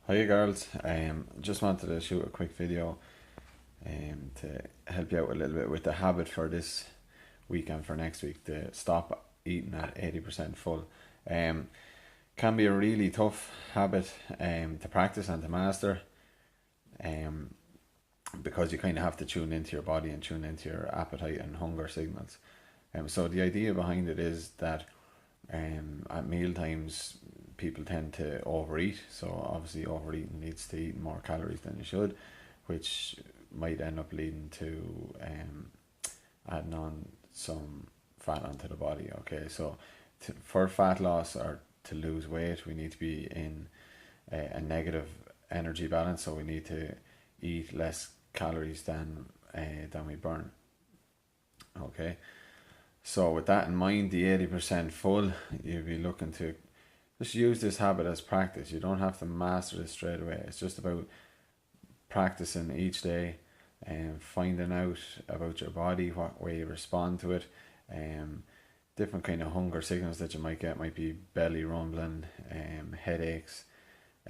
Hi girls, just wanted to shoot a quick video to help you out a little bit with the habit for this week and for next week to stop eating at 80% full. Um, can be a really tough habit to practice and to master um, because you kind of have to tune into your body and tune into your appetite and hunger signals. So the idea behind it is that at meal times people tend to overeat. So obviously overeating leads to eating more calories than you should, which might end up leading to adding on some fat onto the body. Okay, so for fat loss or to lose weight, we need to be in a negative energy balance. So we need to eat less calories than we burn. Okay, so with that in mind, the 80% full, you'll be looking to just use this habit as practice. You don't have to master this straight away. It's just about practicing each day and finding out about your body, what way you respond to it. Um, Different kind of hunger signals that you might get might be belly rumbling, headaches.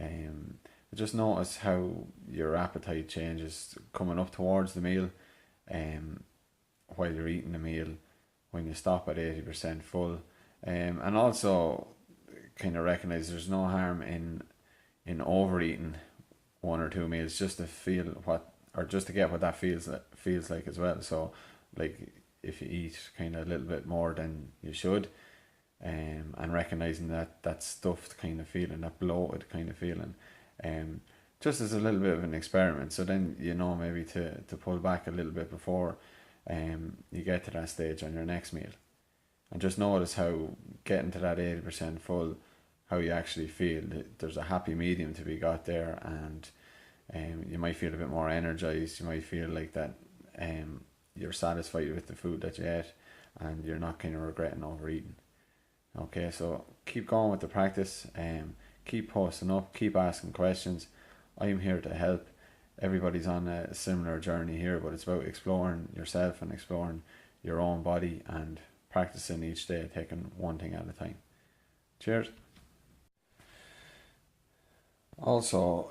Um, just notice how your appetite changes coming up towards the meal, um, while you're eating the meal, when you stop at 80% full, and also kind of recognize there's no harm in overeating one or two meals just to feel what, or just to get what that feels like as well. So like if you eat kind of a little bit more than you should, and recognizing that stuffed kind of feeling, that bloated kind of feeling, um just as a little bit of an experiment. So then you know maybe to pull back a little bit before you get to that stage on your next meal. And just notice how getting to that 80% full, how you actually feel. There's a happy medium to be got there, and you might feel a bit more energized. You might feel like that you're satisfied with the food that you ate, and you're not kind of regretting overeating. Okay, so keep going with the practice. Keep posting up. Keep asking questions. I'm here to help. Everybody's on a similar journey here, but it's about exploring yourself and exploring your own body and practicing each day, taking one thing at a time. Cheers. Also,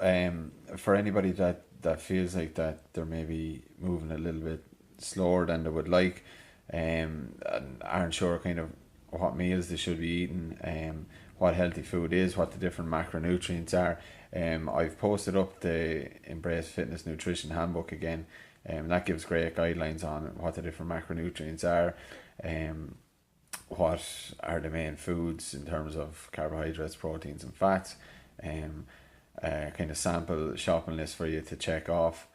for anybody that feels like that they're maybe moving a little bit slower than they would like, and aren't sure kind of what meals they should be eating, what healthy food is, what the different macronutrients are. I've posted up the Embrace Fitness Nutrition Handbook again. That gives great guidelines on what the different macronutrients are, um, what are the main foods in terms of carbohydrates, proteins, and fats. Um, Kind of sample shopping list for you to check off,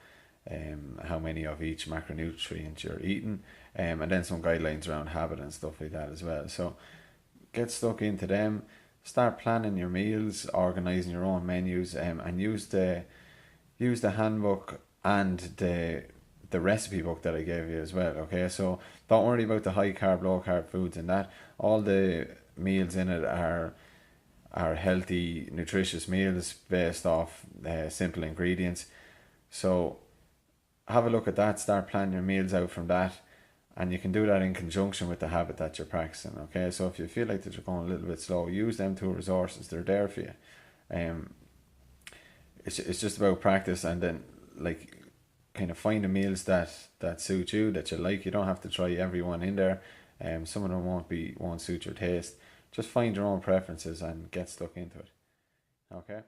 how many of each macronutrient you're eating, and then some guidelines around habit and stuff like that as well. So get stuck into them, start planning your meals, organizing your own menus, and use the handbook and the recipe book that I gave you as well. Okay, so don't worry about the high carb, low carb foods and that. All the meals in it are healthy, nutritious meals based off simple ingredients. So have a look at that, start planning your meals out from that, and you can do that in conjunction with the habit that you're practicing. Okay, so if you feel like that you're going a little bit slow, use them two resources. They're there for you. Um, it's just about practice, and then like kind of find the meals that suit you, that you like. You don't have to try everyone in there. Some of them won't suit your taste. Just find your own preferences and get stuck into it. Okay.